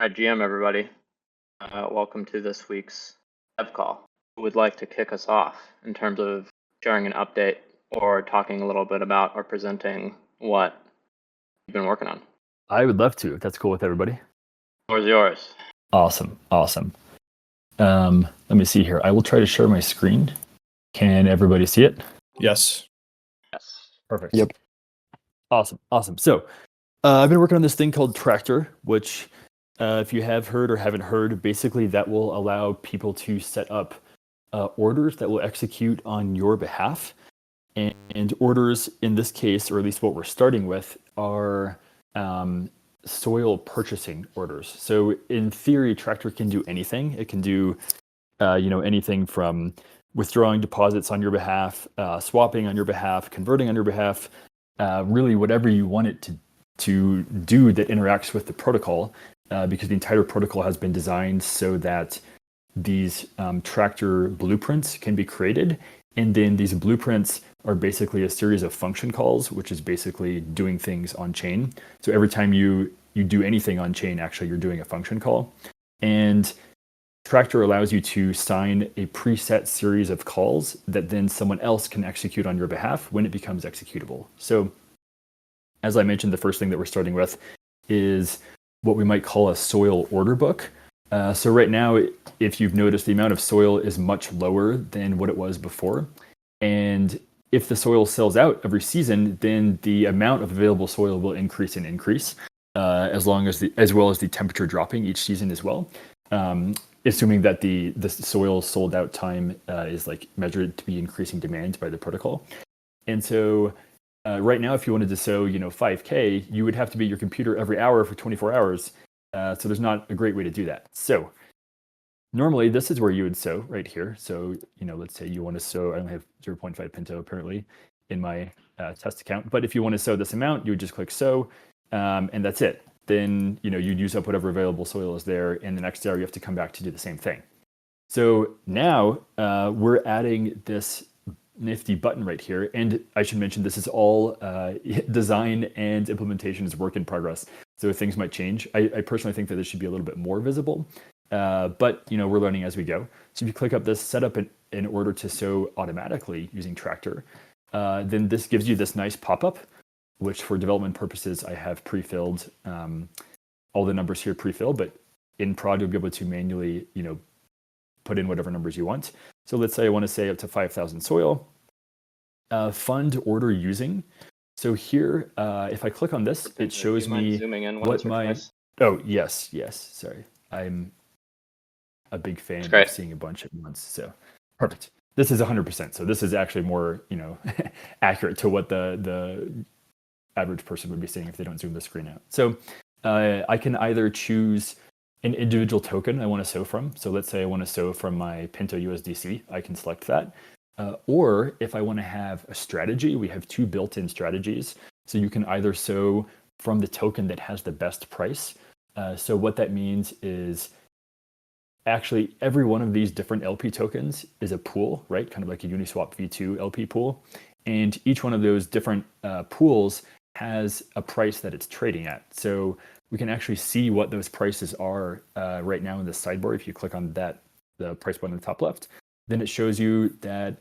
Hi, GM, everybody. Welcome to this week's Dev Call. Who would like to kick us off in terms of sharing an update or talking a little bit about or presenting what you've been working on? I would love to, if that's cool with everybody. The floor is yours. Awesome. Let me see here. I will try to share my screen. Can everybody see it? Yes. Yes. Perfect. Yep. Awesome. So I've been working on this thing called Tractor, which if you have heard or haven't heard, basically that will allow people to set up orders that will execute on your behalf. And orders in this case, or at least what we're starting with, are soil purchasing orders. So in theory, Tractor can do anything. It can do anything from withdrawing deposits on your behalf, swapping on your behalf, converting on your behalf, really whatever you want it to do that interacts with the protocol, because the entire protocol has been designed so that these Tractor blueprints can be created. And then these blueprints are basically a series of function calls, which is basically doing things on chain. So every time you do anything on chain, actually, you're doing a function call. And Tractor allows you to sign a preset series of calls that then someone else can execute on your behalf when it becomes executable. So as I mentioned, the first thing that we're starting with is what we might call a soil order book. So right now, if you've noticed, the amount of soil is much lower than what it was before. And if the soil sells out every season, then the amount of available soil will increase, as well as the temperature dropping each season as well. Assuming that the soil sold out time is like measured to be increasing demand by the protocol. And so right now, if you wanted to sow 5K, you would have to be at your computer every hour for 24 hours. So there's not a great way to do that. So normally this is where you would sow right here. So, let's say you want to sow, I only have 0.5 Pinto apparently in my test account, but if you want to sow this amount, you would just click sow, and that's it. Then, you'd use up whatever available soil is there, and the next hour you have to come back to do the same thing. So now we're adding this nifty button right here. And I should mention, this is all design and implementation is work in progress. So things might change. I personally think that this should be a little bit more visible, but we're learning as we go. So if you click up this setup in order to sow automatically using Tractor, then this gives you this nice pop-up, which for development purposes, I have pre-filled all the numbers here pre-filled, but in prod, you'll be able to manually, put in whatever numbers you want. So let's say I want to say up to 5,000 soil. Fund order using. So here, if I click on this, it shows me zooming in what my... Oh, yes. Sorry. I'm a big fan of seeing a bunch at once. So perfect. This is 100%. So this is actually more, accurate to what the average person would be seeing if they don't zoom the screen out. So I can either choose an individual token I want to sow from. So let's say I want to sow from my Pinto USDC. I can select that. Or if I want to have a strategy, we have two built-in strategies. So you can either sow from the token that has the best price. So what that means is actually every one of these different LP tokens is a pool, right? Kind of like a Uniswap V2 LP pool. And each one of those different pools has a price that it's trading at. So we can actually see what those prices are right now in the sidebar. If you click on that, the price button in the top left, then it shows you that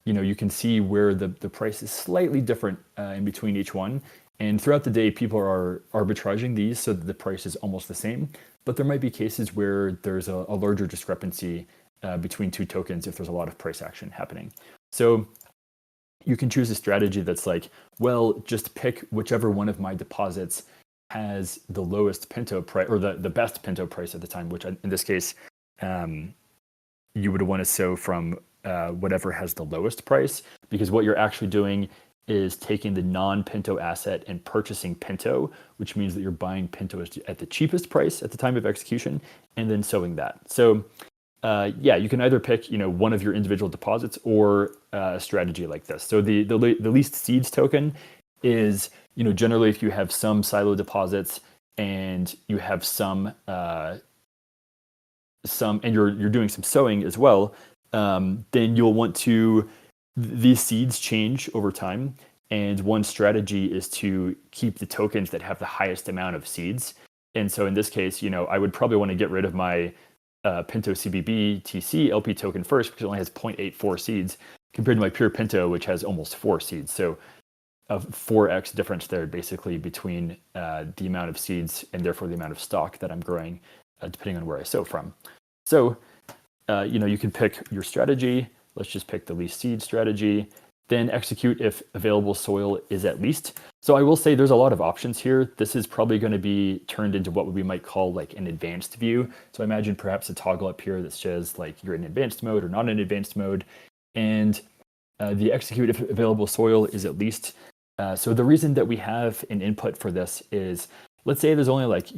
you can see where the price is slightly different in between each one. And throughout the day, people are arbitraging these so that the price is almost the same. But there might be cases where there's a larger discrepancy between two tokens if there's a lot of price action happening. So you can choose a strategy that's like, well, just pick whichever one of my deposits has the lowest Pinto price or the best Pinto price at the time, which in this case, you would want to sow from whatever has the lowest price, because what you're actually doing is taking the non-Pinto asset and purchasing Pinto, which means that you're buying Pinto at the cheapest price at the time of execution and then sowing that. So you can either pick one of your individual deposits or a strategy like this. So the least seeds token is generally if you have some silo deposits and you have some and you're doing some sowing as well, then you'll want to, these seeds change over time. And one strategy is to keep the tokens that have the highest amount of seeds And so in this case, I would probably want to get rid of my Pinto CBB TC LP token first because it only has 0.84 seeds compared to my pure Pinto, which has almost 4 seeds. So a 4x difference there basically between the amount of seeds and therefore the amount of stock that I'm growing, depending on where I sow from. So, you can pick your strategy. Let's just pick the least seed strategy. Then execute if available soil is at least. So I will say there's a lot of options here. This is probably going to be turned into what we might call like an advanced view. So I imagine perhaps a toggle up here that says like you're in advanced mode or not in advanced mode. And the execute if available soil is at least. So the reason that we have an input for this is, let's say there's only like,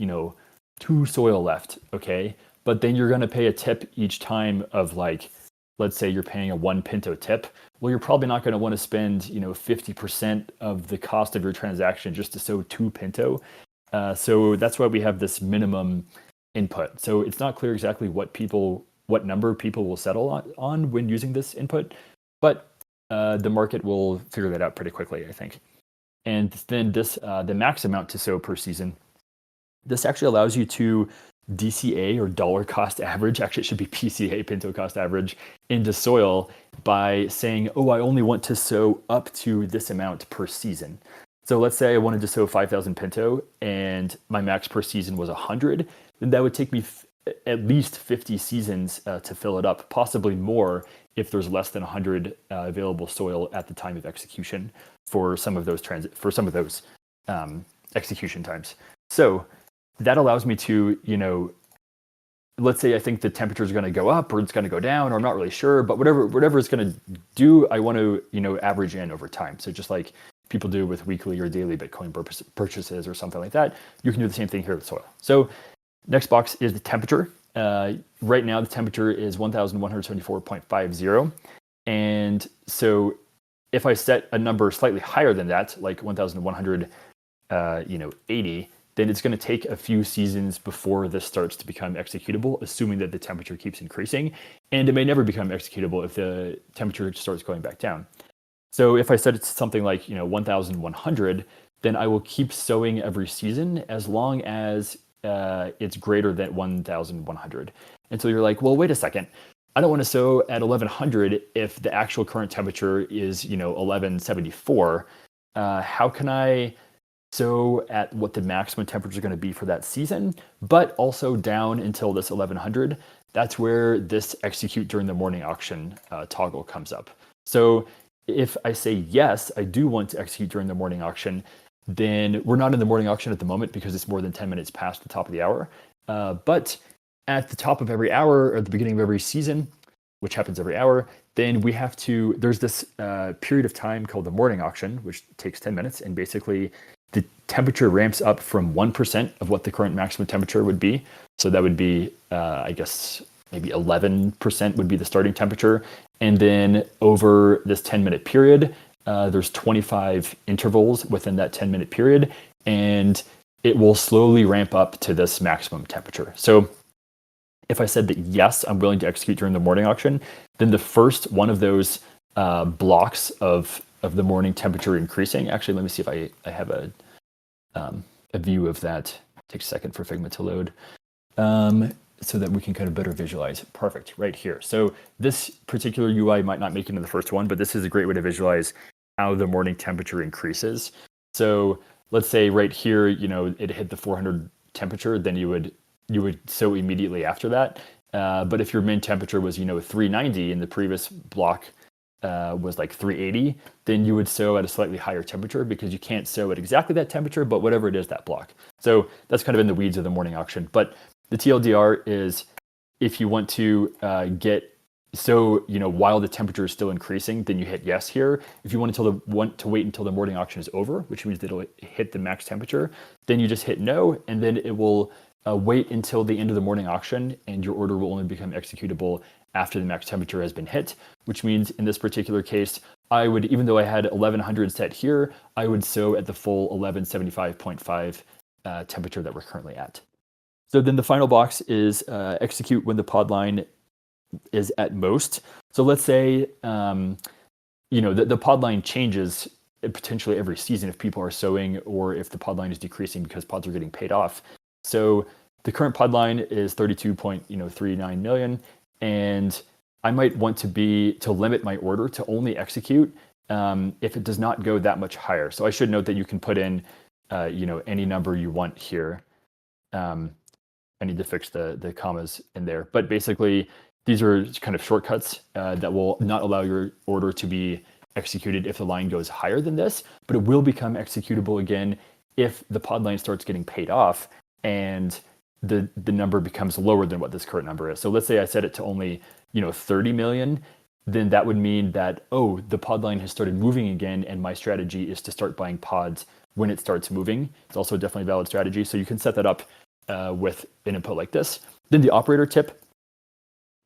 2 soil left, okay? But then you're going to pay a tip each time of like, let's say you're paying a 1 Pinto tip. Well, you're probably not going to want to spend, 50% of the cost of your transaction just to sow 2 Pinto. So that's why we have this minimum input. So it's not clear exactly what number people will settle on when using this input, but the market will figure that out pretty quickly, I think. And then this, the max amount to sow per season, this actually allows you to DCA or dollar cost average, actually it should be PCA, Pinto cost average, into soil by saying, oh, I only want to sow up to this amount per season. So let's say I wanted to sow 5,000 Pinto and my max per season was 100, then that would take me at least 50 seasons to fill it up, possibly more if there's less than 100 available soil at the time of execution for some of those execution times. So that allows me to, let's say I think the temperature is going to go up or it's going to go down, or I'm not really sure, but whatever it's going to do, I want to, average in over time. So just like people do with weekly or daily Bitcoin purchases or something like that, you can do the same thing here with soil. So next box is the temperature. Right now the temperature is 1,174.50. And so if I set a number slightly higher than that, like 1,180, then it's going to take a few seasons before this starts to become executable, assuming that the temperature keeps increasing. And it may never become executable if the temperature starts going back down. So if I set it to something like 1,100, then I will keep sowing every season as long as it's greater than 1,100. And so you're like, well, wait a second. I don't want to sow at 1,100 if the actual current temperature is 1,174. How can I sow at what the maximum temperature is going to be for that season, but also down until this 1,100? That's where this execute during the morning auction toggle comes up. So if I say yes, I do want to execute during the morning auction, then we're not in the morning auction at the moment because it's more than 10 minutes past the top of the hour. But at the top of every hour or at the beginning of every season, which happens every hour, then we have to, there's this period of time called the morning auction, which takes 10 minutes. And basically the temperature ramps up from 1% of what the current maximum temperature would be. So that would be, I guess, maybe 11% would be the starting temperature. And then over this 10-minute period, there's 25 intervals within that 10-minute period, and it will slowly ramp up to this maximum temperature. So if I said that, yes, I'm willing to execute during the morning auction, then the first one of those blocks of the morning temperature increasing, actually, let me see if I have a view of that. It takes a second for Figma to load. So that we can kind of better visualize. Perfect, right here. So this particular UI might not make it into the first one, but this is a great way to visualize how the morning temperature increases. So let's say right here, it hit the 400 temperature, then you would sow immediately after that. But if your min temperature was 390 and the previous block was like 380, then you would sow at a slightly higher temperature because you can't sow at exactly that temperature, but whatever it is, that block. So that's kind of in the weeds of the morning auction. But the TLDR is if you want to while the temperature is still increasing, then you hit yes here. If you want to wait until the morning auction is over, which means that it'll hit the max temperature, then you just hit no, and then it will wait until the end of the morning auction, and your order will only become executable after the max temperature has been hit, which means in this particular case, I would, even though I had 1,100 set here, I would sow at the full 1175.5 temperature that we're currently at. So then the final box is execute when the pod line is at most. So let's say, the pod line changes potentially every season if people are sowing or if the pod line is decreasing because pods are getting paid off. So the current pod line is 32.39 million, and I might want to limit my order to only execute if it does not go that much higher. So I should note that you can put in any number you want here. I need to fix the commas in there, but basically these are kind of shortcuts that will not allow your order to be executed if the line goes higher than this, but it will become executable again if the pod line starts getting paid off and the number becomes lower than what this current number is. So let's say I set it to only 30 million, then that would mean that, the pod line has started moving again, and my strategy is to start buying pods when it starts moving. It's also definitely a valid strategy. So you can set that up with an input like this. Then the operator tip,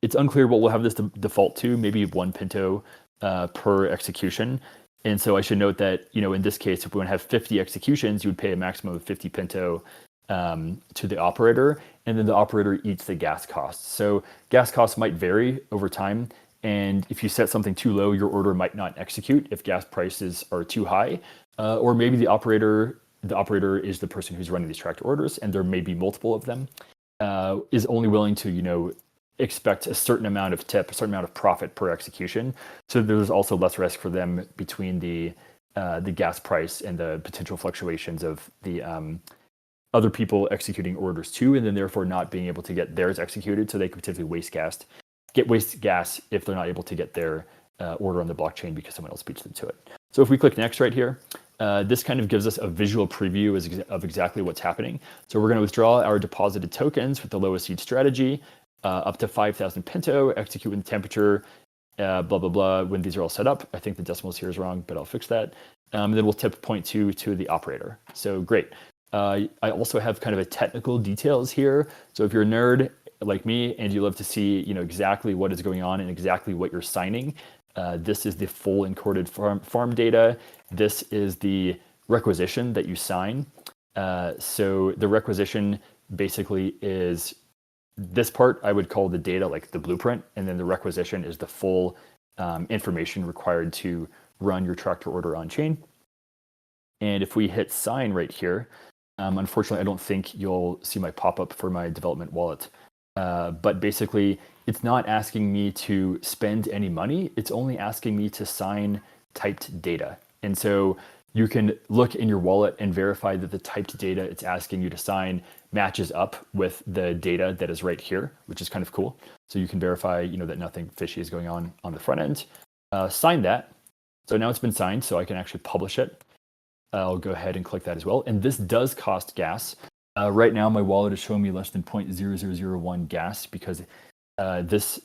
it's unclear what we'll have this default to, maybe 1 Pinto per execution. And so I should note that, in this case, if we want to have 50 executions, you would pay a maximum of 50 Pinto to the operator, and then the operator eats the gas costs. So gas costs might vary over time, and if you set something too low, your order might not execute if gas prices are too high, or maybe the operator is the person who's running these tractor orders, and there may be multiple of them, is only willing to expect a certain amount of tip, a certain amount of profit per execution. So there's also less risk for them between the gas price and the potential fluctuations of the other people executing orders too, and then therefore not being able to get theirs executed. So they could potentially waste gas if they're not able to get their order on the blockchain because someone else beats them to it. So if we click next right here, this kind of gives us a visual preview of exactly what's happening. So we're going to withdraw our deposited tokens with the lowest seed strategy up to 5,000 Pinto, execute when temperature, blah, blah, blah, when these are all set up. I think the decimals here is wrong, but I'll fix that. Then we'll tip 0.2 to the operator. So great. I also have kind of a technical details here. So if you're a nerd like me and you love to see exactly what is going on and exactly what you're signing, this is the full encoded farm data. This is the requisition that you sign. So the requisition basically is this part I would call the data, like the blueprint, and then the requisition is the full information required to run your tractor order on chain. And if we hit sign right here, unfortunately, I don't think you'll see my pop-up for my development wallet. But basically, it's not asking me to spend any money. It's only asking me to sign typed data. And so you can look in your wallet and verify that the typed data it's asking you to sign matches up with the data that is right here, which is kind of cool. So you can verify, that nothing fishy is going on the front end. Sign that. So now it's been signed, so I can actually publish it. I'll go ahead and click that as well. And this does cost gas. Right now, my wallet is showing me less than 0.0001 gas because this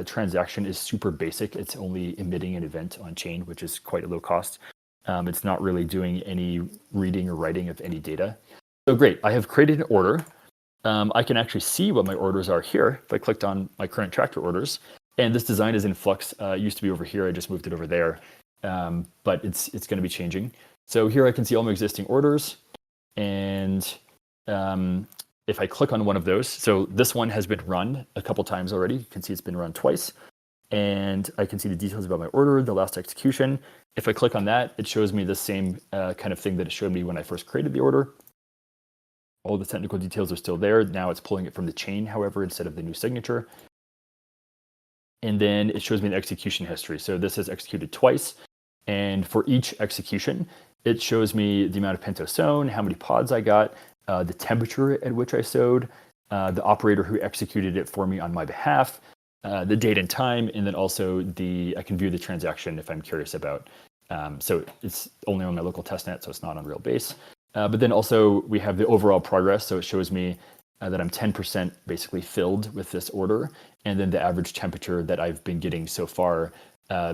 transaction is super basic. It's only emitting an event on chain, which is quite a low cost. It's not really doing any reading or writing of any data. So great, I have created an order. I can actually see what my orders are here if I clicked on my current tractor orders. And this design is in flux. It used to be over here. I just moved it over there. But it's going to be changing. So here I can see all my existing orders. And if I click on one of those, so this one has been run a couple times already. You can see it's been run twice. And I can see the details about my order, the last execution. If I click on that, it shows me the same kind of thing that it showed me when I first created the order. All the technical details are still there. Now it's pulling it from the chain, however, instead of the new signature. And then it shows me the execution history. So this is executed twice. And for each execution, it shows me the amount of Pinto sown, how many pods I got, the temperature at which I sowed, the operator who executed it for me on my behalf, the date and time, and then also I can view the transaction if I'm curious about. So it's only on my local testnet, so it's not on real base. But then also we have the overall progress. So it shows me that I'm 10% basically filled with this order, and then the average temperature that I've been getting so far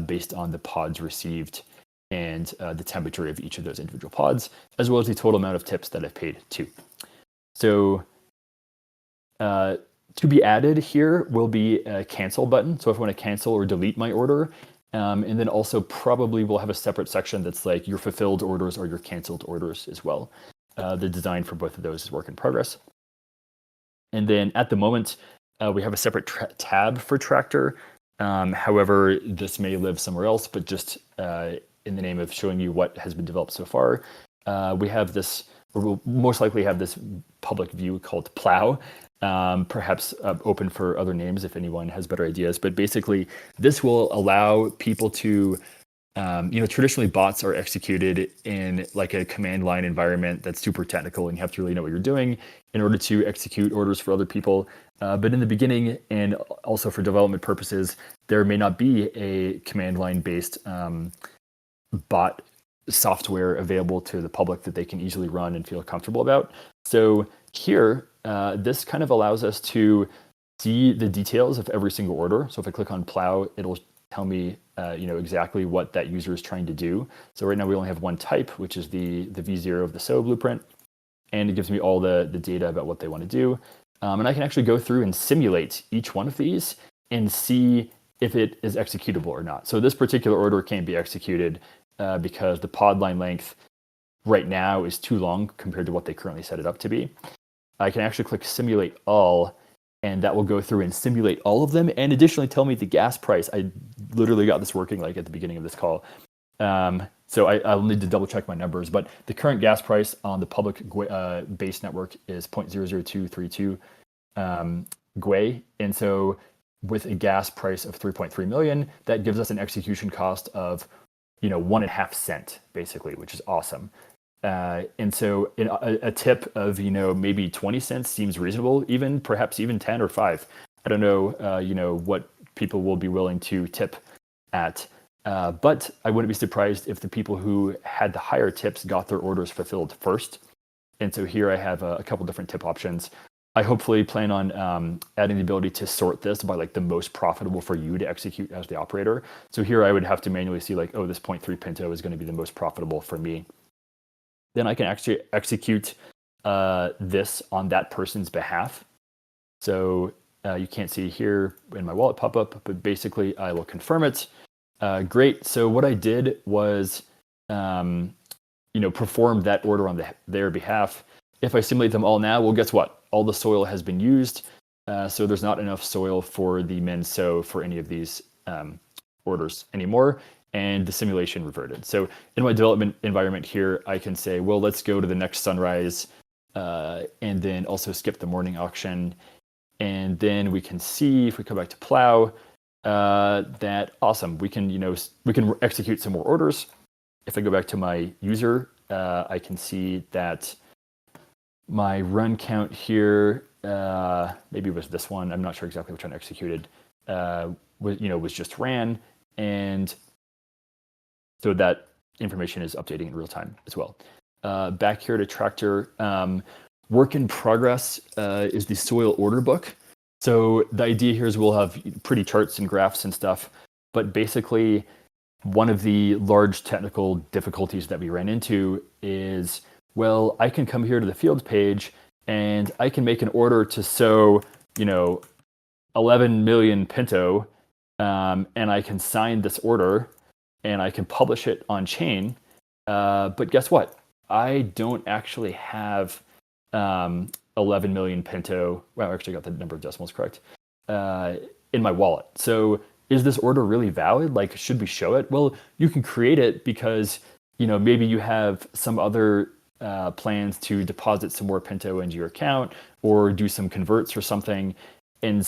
based on the pods received and the temperature of each of those individual pods, as well as the total amount of tips that I've paid too. So to be added here will be a cancel button. So if I want to cancel or delete my order, and then also probably we'll have a separate section that's like your fulfilled orders or your canceled orders as well. The design for both of those is work in progress. And then at the moment, we have a separate tab for Tractor. However, this may live somewhere else, but just in the name of showing you what has been developed so far, we have this or we'll most likely have this public view called plow, perhaps open for other names if anyone has better ideas. But basically, this will allow people to, traditionally bots are executed in like a command line environment that's super technical and you have to really know what you're doing in order to execute orders for other people. But in the beginning, and also for development purposes, there may not be a command line based bot software available to the public that they can easily run and feel comfortable about. So here, this kind of allows us to see the details of every single order. So if I click on plow, it'll tell me exactly what that user is trying to do. So right now we only have one type, which is the V0 of the SO blueprint. And it gives me all the data about what they want to do. And I can actually go through and simulate each one of these and see if it is executable or not. So this particular order can't be executed because the pod line length right now is too long compared to what they currently set it up to be. I can actually click simulate all, and that will go through and simulate all of them, and additionally tell me the gas price. I literally got this working like at the beginning of this call. So I'll need to double check my numbers, but the current gas price on the public base network is 0.00232 GWE. And so with a gas price of 3.3 million, that gives us an execution cost of 1.5 cent basically, which is awesome. And so a tip of maybe 20 cents seems reasonable, perhaps even 10 or 5. I don't know what people will be willing to tip at. But I wouldn't be surprised if the people who had the higher tips got their orders fulfilled first. And so here I have a couple different tip options. I hopefully plan on adding the ability to sort this by like the most profitable for you to execute as the operator. So here I would have to manually see like, oh, this 0.3 Pinto is going to be the most profitable for me. Then I can actually execute this on that person's behalf. So you can't see here in my wallet pop-up, but basically I will confirm it. Great. So what I did was, perform that order on their behalf. If I simulate them all now, well, guess what? All the soil has been used. So there's not enough soil for the min sow for any of these orders anymore. And the simulation reverted. So in my development environment here, I can say, well, let's go to the next sunrise and then also skip the morning auction. And then we can see if we come back to plow, that awesome. We can execute some more orders. If I go back to my user, I can see that my run count here, maybe it was this one. I'm not sure exactly which one I executed. Was just ran, and so that information is updating in real time as well. Back here to tractor, work in progress is the soil order book. So the idea here is we'll have pretty charts and graphs and stuff, but basically one of the large technical difficulties that we ran into is, well, I can come here to the fields page and I can make an order to sow, 11 million Pinto, and I can sign this order and I can publish it on chain. But guess what? I don't actually have 11 million Pinto. Well, I actually got the number of decimals correct in my wallet. So is this order really valid? Like, should we show it? Well, you can create it because, maybe you have some other plans to deposit some more Pinto into your account or do some converts or something. And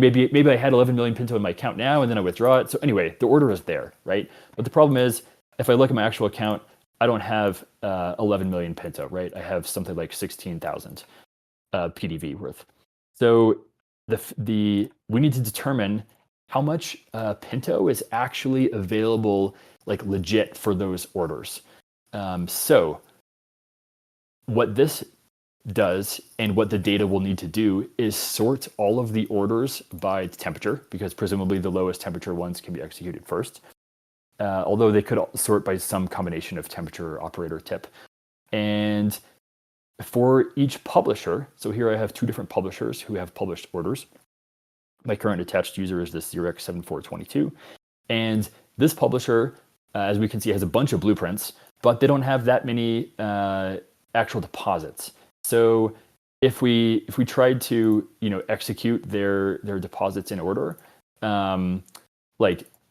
maybe I had 11 million Pinto in my account now and then I withdraw it. So anyway, the order is there, right? But the problem is, if I look at my actual account, I don't have 11 million Pinto, right? I have something like 16,000 PDV worth. So we need to determine how much Pinto is actually available, like legit for those orders. So what this does and what the data will need to do is sort all of the orders by temperature, because presumably the lowest temperature ones can be executed first. Although they could sort by some combination of temperature, operator, tip. And for each publisher, so here I have two different publishers who have published orders. My current attached user is this Xerox7422. And this publisher, as we can see, has a bunch of blueprints, but they don't have that many actual deposits. So if we tried to execute their deposits in order,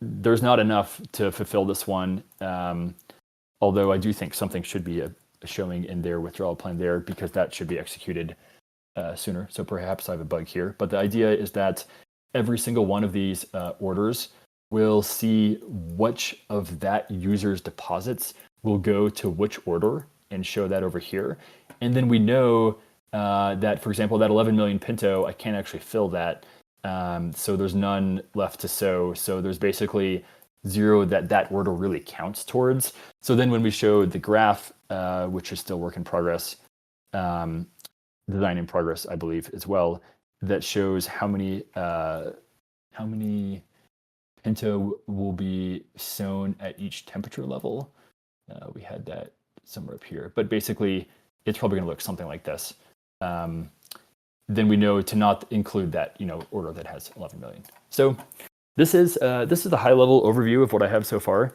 there's not enough to fulfill this one. Although I do think something should be showing in their withdrawal plan there because that should be executed sooner. So perhaps I have a bug here. But the idea is that every single one of these orders will see which of that user's deposits will go to which order and show that over here. And then we know that, for example, that 11 million Pinto, I can't actually fill that. So there's none left to sow. So there's basically zero that order really counts towards. So then when we show the graph, which is still work in progress, design in progress, I believe, as well, that shows how many Pinto will be sown at each temperature level. We had that somewhere up here, but basically it's probably going to look something like this. Then we know to not include that order that has 11 million. So this is the high level overview of what I have so far.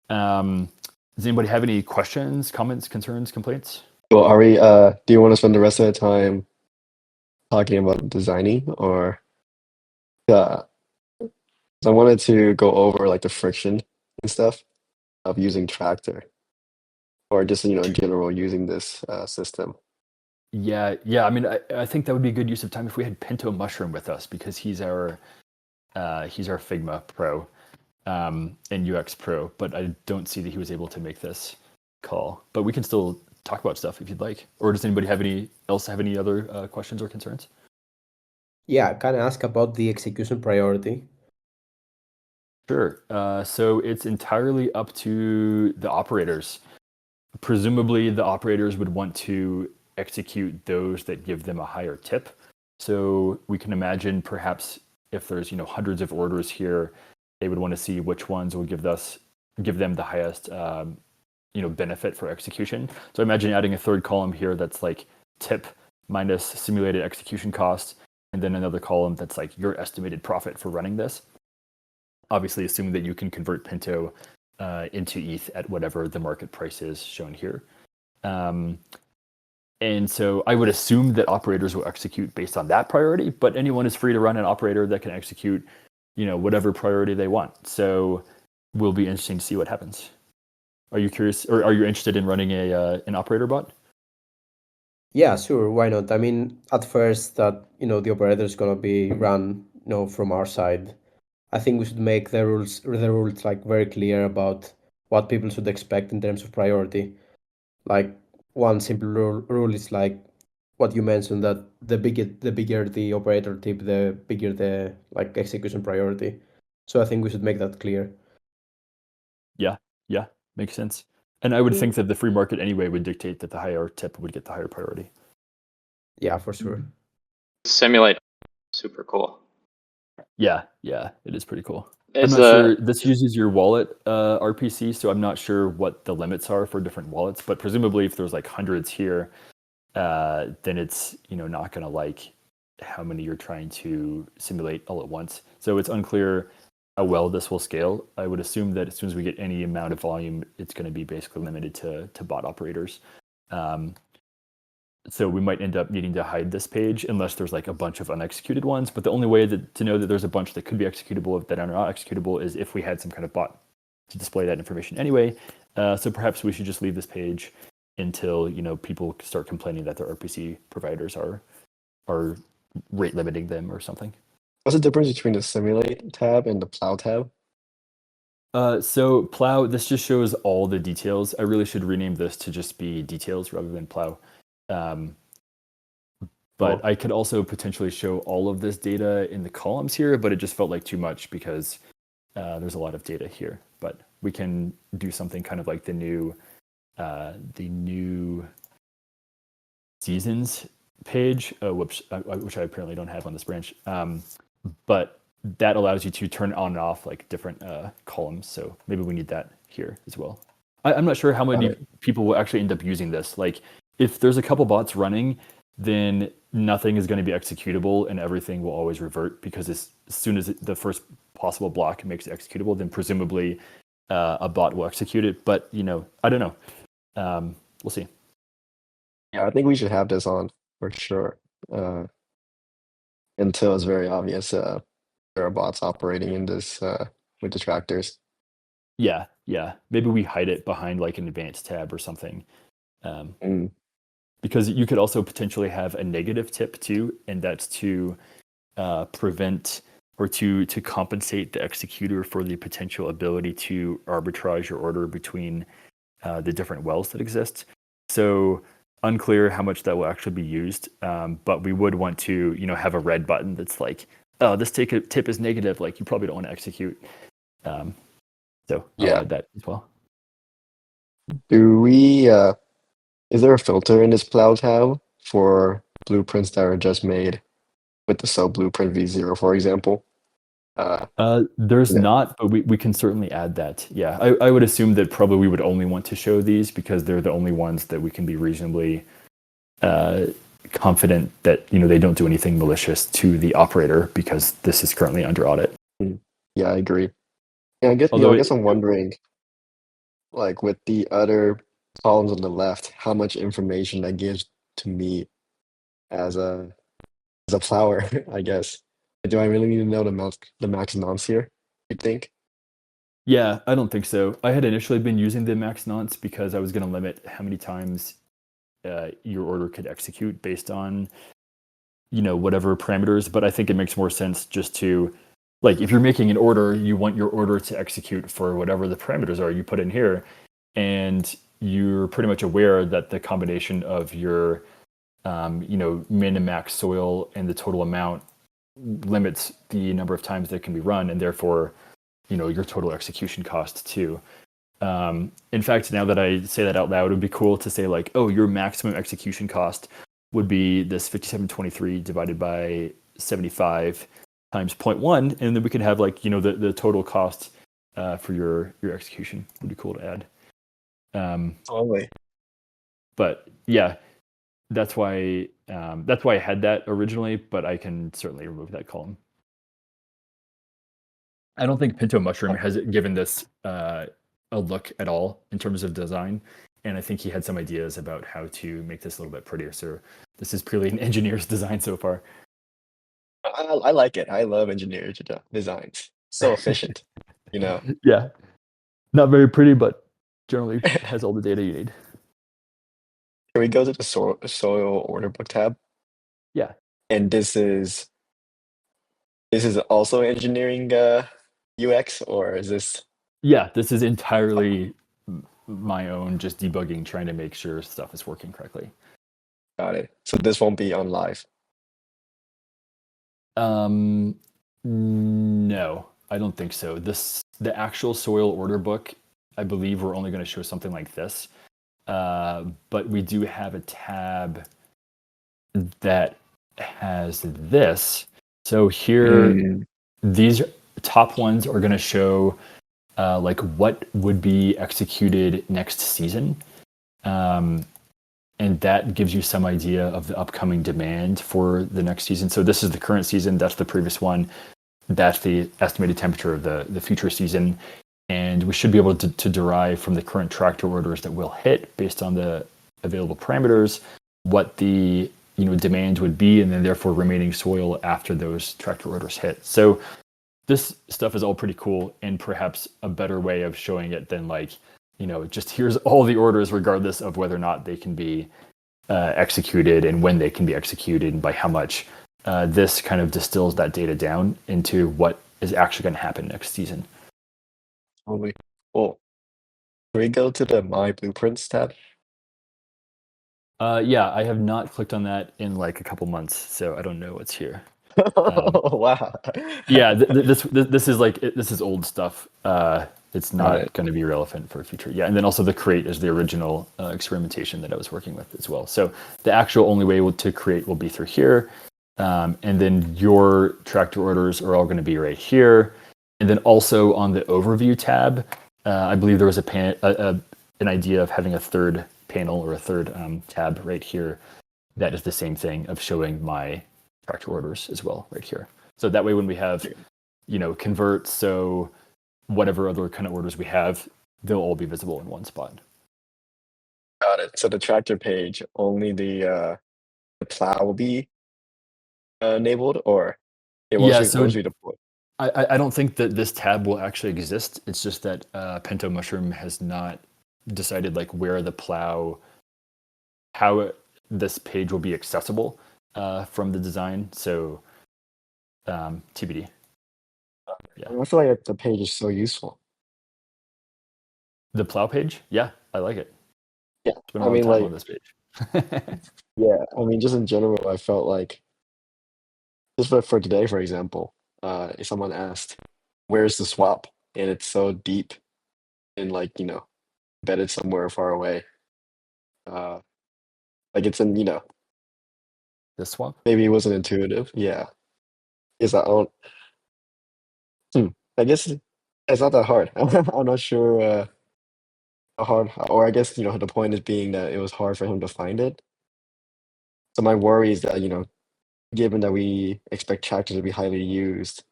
Does anybody have any questions, comments, concerns, complaints? Well, do you want to spend the rest of the time talking about designing, or uh, 'cause I wanted to go over like the friction and stuff of using Tractor, or just in general using this system. Yeah. I mean, I think that would be a good use of time if we had Pinto Mushroom with us because he's our Figma pro and UX pro, but I don't see that he was able to make this call. But we can still talk about stuff if you'd like. Or does anybody have any other questions or concerns? Yeah, can I ask about the execution priority? Sure. So it's entirely up to the operators. Presumably, the operators would want to execute those that give them a higher tip. So we can imagine perhaps if there's hundreds of orders here, they would want to see which ones will give them the highest benefit for execution. So imagine adding a third column here that's like tip minus simulated execution cost, and then another column that's like your estimated profit for running this. Obviously, assuming that you can convert Pinto into ETH at whatever the market price is shown here. And so I would assume that operators will execute based on that priority, but anyone is free to run an operator that can execute, whatever priority they want. So will be interesting to see what happens. Are you curious, or are you interested in running an operator bot? Yeah, sure. Why not? I mean, at first that, the operator is gonna be run, from our side. I think we should make the rules like very clear about what people should expect in terms of priority. Like one simple rule is like what you mentioned, that the bigger the operator tip, the bigger the like execution priority. So I think we should make that clear. Yeah, makes sense. And I would think that the free market anyway would dictate that the higher tip would get the higher priority. Yeah, for sure. Simulate, super cool. Yeah, it is pretty cool. Is I'm not sure. This uses your wallet RPC, so I'm not sure what the limits are for different wallets. But presumably, if there's like hundreds here, then it's not going to like how many you're trying to simulate all at once. So it's unclear how well this will scale. I would assume that as soon as we get any amount of volume, it's going to be basically limited to bot operators. So we might end up needing to hide this page unless there's like a bunch of unexecuted ones. But the only way to know that there's a bunch that could be executable that are not executable is if we had some kind of bot to display that information anyway. So perhaps we should just leave this page until people start complaining that their RPC providers are rate limiting them or something. What's the difference between the simulate tab and the plow tab? So plow, this just shows all the details. I really should rename this to just be details rather than plow. But I could also potentially show all of this data in the columns here, but it just felt like too much because there's a lot of data here. But we can do something kind of like the new seasons page, which I apparently don't have on this branch. But that allows you to turn on and off like different columns. So maybe we need that here as well. I'm not sure how many people will actually end up using this. Like if there's a couple bots running, then nothing is going to be executable and everything will always revert because as soon as the first possible block makes it executable, then presumably a bot will execute it. But I don't know. We'll see. Yeah, I think we should have this on for sure until it's very obvious there are bots operating in this with the tractors. Yeah. Maybe we hide it behind like an advanced tab or something. Mm. Because you could also potentially have a negative tip too, and that's to prevent or to compensate the executor for the potential ability to arbitrage your order between the different wells that exist. So unclear how much that will actually be used, but we would want to have a red button that's like, oh, this tip is negative, like you probably don't want to execute. So I'll Yeah. add that as well. Do we, is there a filter in this plow tab for blueprints that are just made with the sub blueprint V0, for example? There's Yeah. not, but we can certainly add that. Yeah, I would assume that probably we would only want to show these because they're the only ones that we can be reasonably confident that they don't do anything malicious to the operator because this is currently under audit. Yeah, I agree. Yeah, I guess, Although I guess I'm wondering, like with the other columns on the left, how much information that gives to me as a flower, I guess. Do I really need to know the max nonce here, you think? yeah, I don't think so. I had initially been using the max nonce because I was going to limit how many times your order could execute based on whatever parameters, but I think it makes more sense just to, like, if you're making an order, you want your order to execute for whatever the parameters are you put in here, and you're pretty much aware that the combination of your min and max soil and the total amount limits the number of times that can be run, and therefore your total execution cost too. In fact, now that I say that out loud, it would be cool to say like, oh, your maximum execution cost would be this 5723 divided by 75 times 0.1, and then we could have like the total cost for your execution. Would be cool to add. Totally. But yeah, that's why I had that originally, but I can certainly remove that column. I don't think Pinto Mushroom has given this a look at all in terms of design, and I think he had some ideas about how to make this a little bit prettier. So this is purely an engineer's design so far. I like it. I love engineering designs. So efficient, you know. Yeah, not very pretty, but generally has all the data you need. Can we go to the soil order book tab? Yeah, And this is also engineering UX, or is this yeah. This is entirely my own, just debugging, trying to make sure stuff is working correctly. got it? So this won't be on live. No, I don't think so. The actual soil order book, I believe we're only going to show something like this. But we do have a tab that has this. So here, these top ones are going to show like what would be executed next season. And that gives you some idea of the upcoming demand for the next season. So this is the current season. That's the previous one. That's the estimated temperature of the future season. And we should be able to derive from the current tractor orders that we'll hit based on the available parameters what the demand would be, and then therefore remaining soil after those tractor orders hit. So this stuff is all pretty cool, and perhaps a better way of showing it than like just here's all the orders regardless of whether or not they can be executed and when they can be executed and by how much. This kind of distills that data down into what is actually going to happen next season. Totally. Cool. Can we go to the My Blueprints tab? Yeah, I have not clicked on that in like a couple months, so I don't know what's here. Oh, wow. Yeah, this is like this is old stuff. It's Got not it. going to be relevant for future. Yeah, and then also the create is the original experimentation that I was working with as well. So the actual only way to create will be through here, and then your tractor orders are all going to be right here, and then also on the overview tab, I believe there was an idea of having a third panel or a third tab right here. That is the same thing of showing my tractor orders as well right here. So that way when we have, convert, so whatever other kind of orders we have, they'll all be visible in one spot. Got it. So the tractor page, only the plow will be enabled, or Yeah, so once we deploy. I don't think that this tab will actually exist. It's just that Pinto Mushroom has not decided like where the plow how this page will be accessible from the design. So TBD. Yeah. I feel like the page is so useful. The plow page? Yeah, I like it. Yeah, Spend a I lot of mean, time like, on this page. yeah, I mean, just in general, I felt like just for today, for example, if someone asked, "Where's the swap?" and it's so deep and like embedded somewhere far away, uh, like it's in The swap? maybe it wasn't intuitive. Yeah, is that I guess it's not that hard. I'm not sure how hard, or I guess the point is being that it was hard for him to find it. So my worry is that given that we expect tractors to be highly used,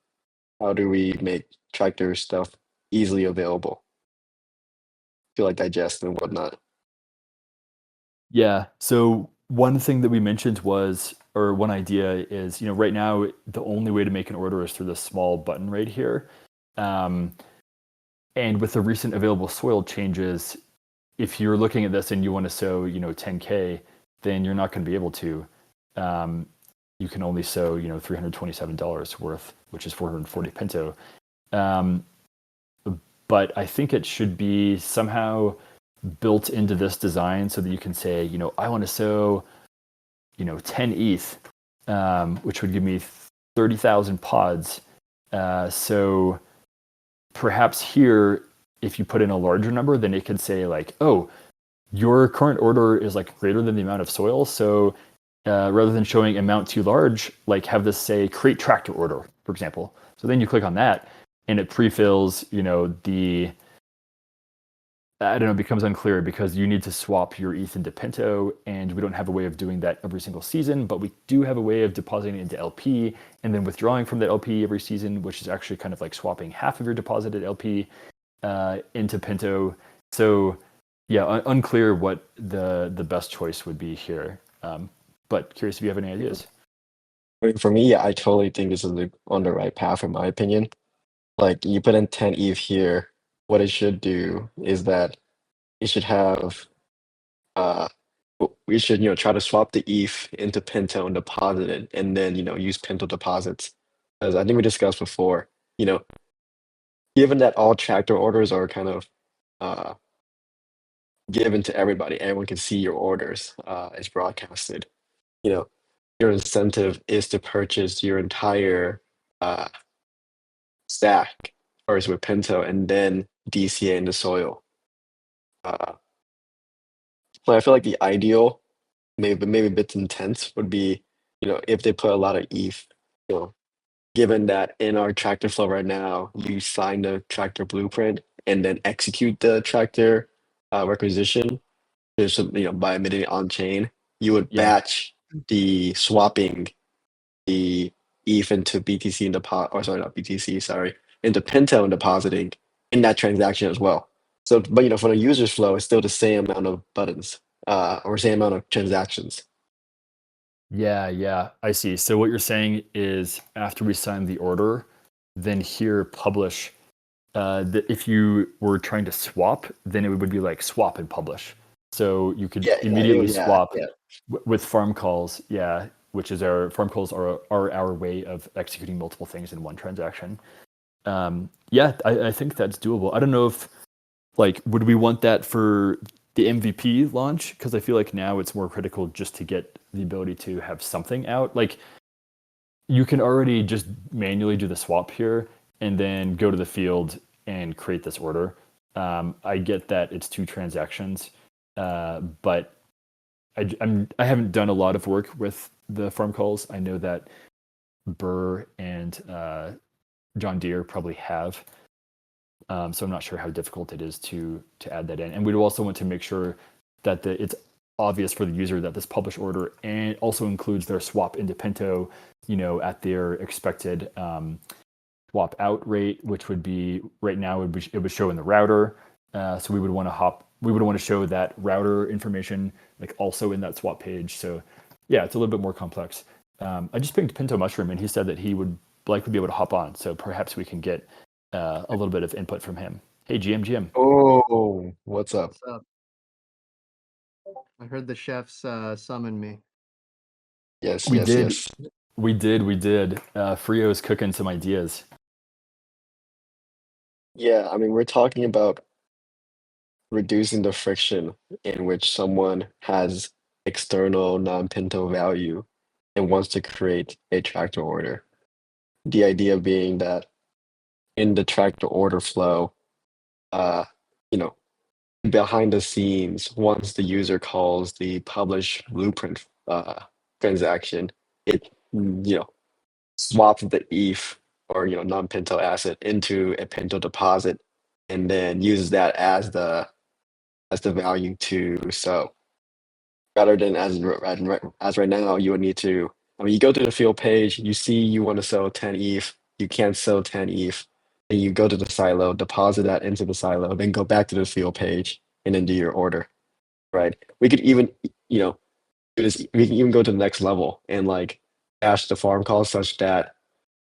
how do we make tractor stuff easily available to like digest and whatnot? Yeah. So one thing that we mentioned was, or one idea is, right now the only way to make an order is through this small button right here. And with the recent available soil changes, if you're looking at this and you want to sow, 10K, then you're not going to be able to. You can only sow, $327 worth, which is 440 Pinto. But I think it should be somehow built into this design so that you can say, I want to sow, 10 ETH, which would give me 30,000 pods. So perhaps here, if you put in a larger number, then it could say like, oh, your current order is like greater than the amount of soil. So rather than showing amount too large, like have this say create tractor order, for example. So then you click on that and it pre-fills, I don't know, it becomes unclear because you need to swap your ETH into Pinto, and we don't have a way of doing that every single season, but we do have a way of depositing it into LP and then withdrawing from that LP every season, which is actually kind of like swapping half of your deposited LP into Pinto. So yeah, unclear what the best choice would be here. But curious if you have any ideas. I mean, for me, I totally think this is on the right path, in my opinion. Like you put in 10 ETH here, what it should do is that it should have uh we should try to swap the ETH into Pinto and deposit it, and then use Pinto deposits. As I think we discussed before, you know, given that all tractor orders are kind of uh given to everybody, everyone can see your orders, it's broadcasted. You know, your incentive is to purchase your entire uh stack first with Pinto and then DCA in the soil. Uh, but I feel like the ideal, maybe a bit intense, would be, if they put a lot of ETH, you know, given that in our tractor flow right now, you sign the tractor blueprint and then execute the tractor requisition, there's by emitting it on chain, you would Yeah. batch the swapping the ETH into BTC and deposit, or sorry, not BTC, sorry, into Pinto and depositing in that transaction as well. So, but for the user's flow, it's still the same amount of buttons, or same amount of transactions. Yeah, I see. So what you're saying is after we sign the order, then here publish. That if you were trying to swap, then it would be like swap and publish. So you could immediately swap with farm calls. Yeah, which is our farm calls are our way of executing multiple things in one transaction. Yeah, I think that's doable. I don't know if like would we want that for the MVP launch? Because I feel like now it's more critical just to get the ability to have something out. Like you can already just manually do the swap here and then go to the field and create this order. I get that it's two transactions, but I haven't done a lot of work with the farm calls. I know that Burr and John Deere probably have. So I'm not sure how difficult it is to add that in. And we'd also want to make sure that it's obvious for the user that this publish order and also includes their swap into Pinto, at their expected swap out rate, which would be right now it would show in the router. So we would want to show that router information like also in that swap page. So yeah, it's a little bit more complex. I just pinged Pinto Mushroom and he said that he would likely be able to hop on. So perhaps we can get a little bit of input from him. Hey, GM. Oh, what's up? What's up? I heard the chefs summon me. Yes, We yes, did. yes. We did. Frio is cooking some ideas. Yeah, I mean, we're talking about reducing the friction in which someone has external non-Pinto value and wants to create a tractor order. The idea being that in the tractor order flow, uh, you know, behind the scenes, once the user calls the publish blueprint transaction, it swaps the ETH or non-Pinto asset into a Pinto deposit, and then uses that as the value to sell. Rather than as right now, you would need to. I mean, you go to the field page, you see you want to sell 10 ETH, you can't sell 10 ETH, and you go to the silo, deposit that into the silo, then go back to the field page and then do your order. Right? We could even, do this. We can even go to the next level and like dash the farm call such that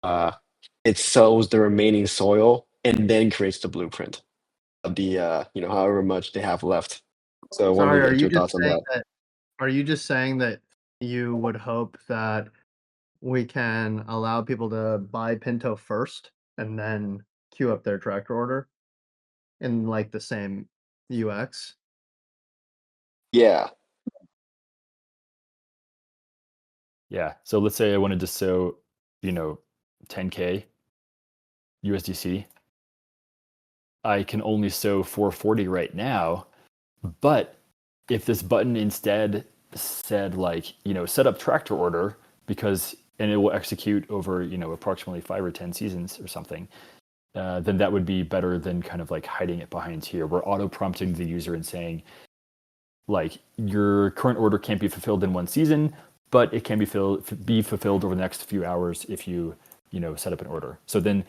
uh, it sows the remaining soil and then creates the blueprint of the however much they have left. So I wanted Sorry, to get your thoughts on that. are you just saying that you would hope that we can allow people to buy Pinto first and then queue up their tractor order in like the same UX? Yeah, Yeah. So let's say I wanted to sow, 10K USDC. I can only sow 440 right now, but if this button instead said like, set up tractor order and it will execute over, approximately 5 or 10 seasons or something, then that would be better than kind of like hiding it behind here. We're auto prompting the user and saying, like, your current order can't be fulfilled in one season, but it can be fulfilled over the next few hours if you set up an order. So then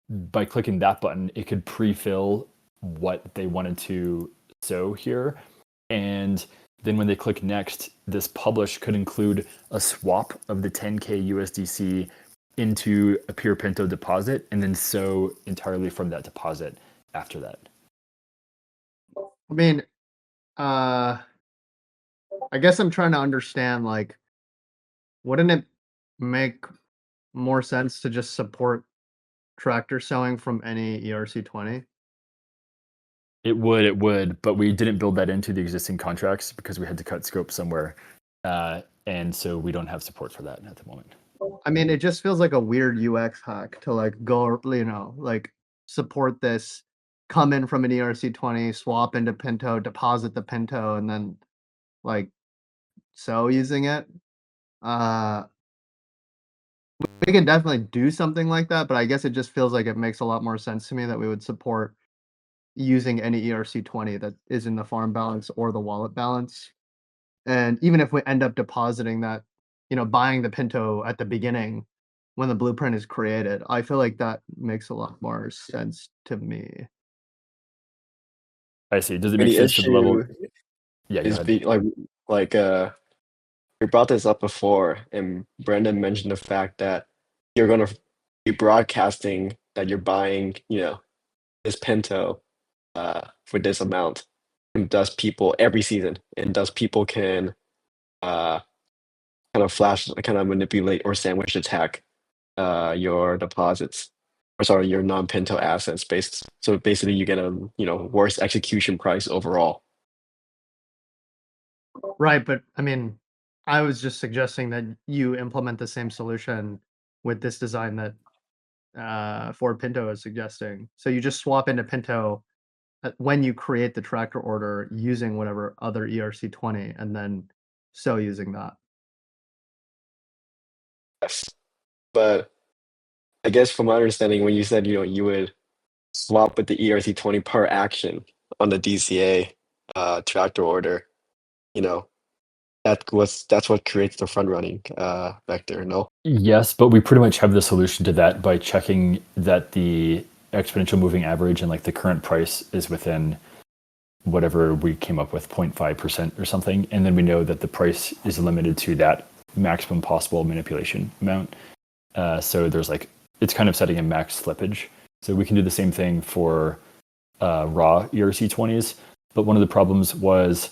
by clicking that button, it could pre-fill what they wanted to sow here. And then when they click next, this publish could include a swap of the 10K USDC into a pure Pinto deposit and then sow entirely from that deposit after that. I mean, I guess I'm trying to understand, like, wouldn't it make more sense to just support tractor sewing from any ERC20? It would, but we didn't build that into the existing contracts because we had to cut scope somewhere. And so we don't have support for that at the moment. I mean, it just feels like a weird UX hack to like go, like support this, come in from an ERC20, swap into Pinto, deposit the Pinto, and then like sew using it. We can definitely do something like that, but I guess it just feels like it makes a lot more sense to me that we would support using any ERC20 that is in the farm balance or the wallet balance. And even if we end up depositing that, buying the Pinto at the beginning when the blueprint is created, I feel like that makes a lot more sense to me. I see. Does it and make the sense to the level? issue Yeah, go is ahead. we brought this up before, and Brendan mentioned the fact that you're gonna be broadcasting that you're buying, this Pinto for this amount, and thus people every season, and thus people can uh kind of manipulate or sandwich attack your deposits, or sorry, your non-Pinto assets based. So basically, you get a worse execution price overall. Right, but I mean, I was just suggesting that you implement the same solution with this design that Ford Pinto is suggesting. So you just swap into Pinto when you create the tractor order using whatever other ERC20 and then so using that. Yes, but I guess from my understanding, when you said you would swap with the ERC20 per action on the DCA tractor order, you know that's what creates the front running vector. No. Yes, but we pretty much have the solution to that by checking that the exponential moving average and like the current price is within whatever we came up with, 0.5% or something. And then we know that the price is limited to that maximum possible manipulation amount. So there's it's kind of setting a max slippage. So we can do the same thing for raw ERC20s. But one of the problems was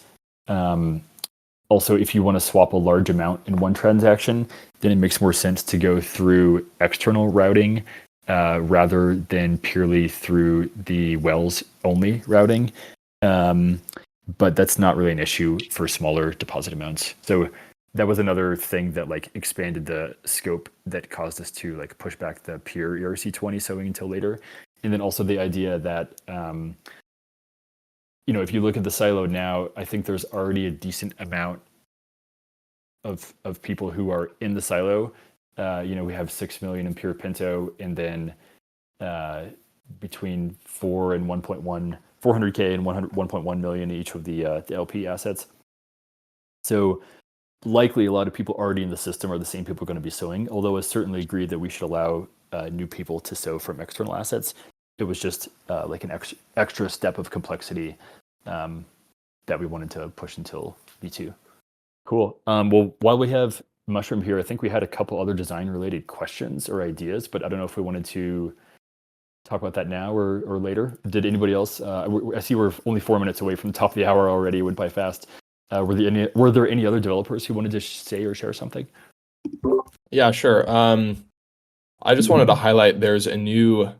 Also, if you want to swap a large amount in one transaction, then it makes more sense to go through external routing rather than purely through the Wells only routing. But that's not really an issue for smaller deposit amounts. So that was another thing that like expanded the scope that caused us to like push back the pure ERC20 sewing until later. And then also the idea that if you look at the silo now, I think there's already a decent amount of people who are in the silo. We have 6 million in pure Pinto, and then between 400K and 1.1 million each of the LP assets. So likely a lot of people already in the system are the same people going to be sewing, although I certainly agree that we should allow new people to sew from external assets. It was just like an extra step of complexity that we wanted to push until V2. Cool. Well, while we have Mushroom here, I think we had a couple other design-related questions or ideas, but I don't know if we wanted to talk about that now or later. Did anybody else? I see we're only 4 minutes away from the top of the hour already. It went by fast. Were there any other developers who wanted to say or share something? Yeah, sure. I just wanted to highlight there's a new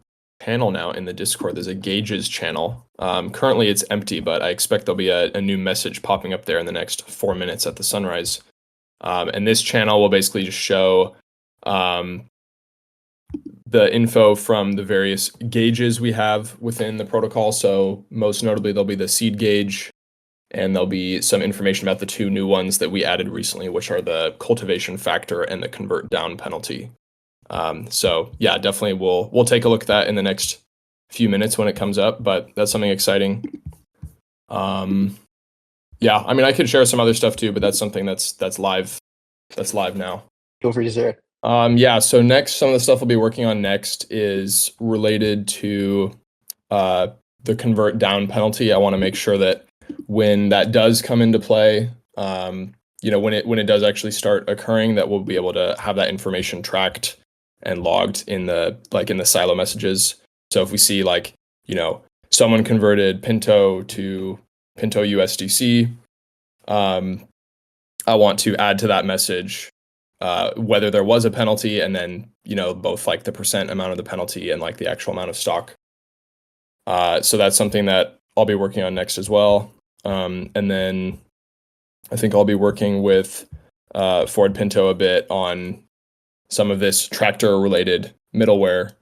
panel now in the Discord. There's a gauges channel. Currently it's empty, but I expect there'll be a new message popping up there in the next 4 minutes at the sunrise. And this channel will basically just show the info from the various gauges we have within the protocol. So most notably, there'll be the seed gauge, and there'll be some information about the two new ones that we added recently, which are the cultivation factor and the convert down penalty. So yeah, definitely we'll take a look at that in the next few minutes when it comes up, but that's something exciting. Yeah, I mean, I could share some other stuff too, but that's something that's live now. Feel free to share. Yeah, so next, some of the stuff we'll be working on next is related to the convert down penalty. I want to make sure that when that does come into play, when it does actually start occurring, that we'll be able to have that information tracked and logged in the silo messages. So if we see someone converted Pinto to Pinto USDC, I want to add to that message whether there was a penalty, and then both like the percent amount of the penalty and like the actual amount of stock. So that's something that I'll be working on next as well. And then I think I'll be working with Ford Pinto a bit on some of this tractor related middleware,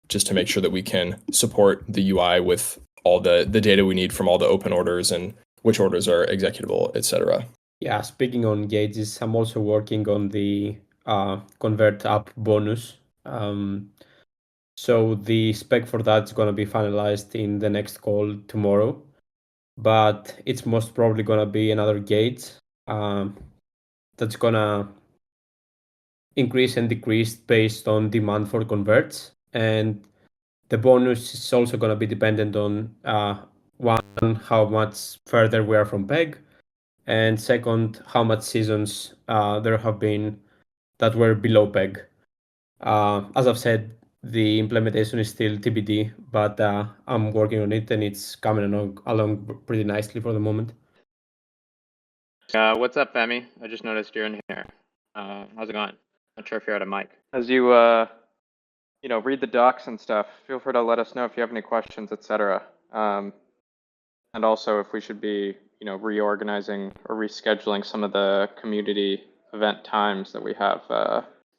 just to make sure that we can support the UI with all the data we need from all the open orders and which orders are executable, etc. Yeah, speaking on gauges, I'm also working on the convert up bonus. So the spec for that's going to be finalized in the next call tomorrow, but it's most probably going to be another gauge that's going to increase and decrease based on demand for converts. And the bonus is also going to be dependent on one, how much further we are from PEG, and second, how much seasons there have been that were below PEG. As I've said, the implementation is still TBD, but I'm working on it, and it's coming along pretty nicely for the moment. What's up, Femi? I just noticed you're in here. How's it going? Not sure if you're at a mic. As you read the docs and stuff, feel free to let us know if you have any questions, etc. And also if we should be reorganizing or rescheduling some of the community event times that we have.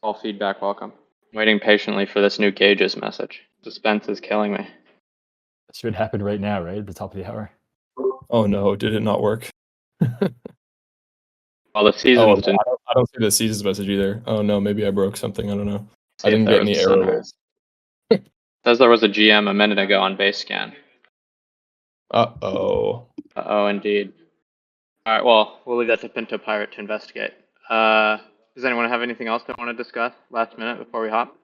All feedback welcome. Waiting patiently for this new gauges message. Suspense is killing me. That should happen right now, right at the top of the hour. Oh no, did it not work? Well, the seasons didn't. I don't see the seasons message either. Oh no, maybe I broke something. I don't know. See I didn't if there get any was a error sunrise. rates. Says there was a GM a minute ago on base scan. Uh-oh. Uh-oh, indeed. All right, well, we'll leave that to Pinto Pirate to investigate. Does anyone have anything else they want to discuss last minute before we hop?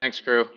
Thanks, crew.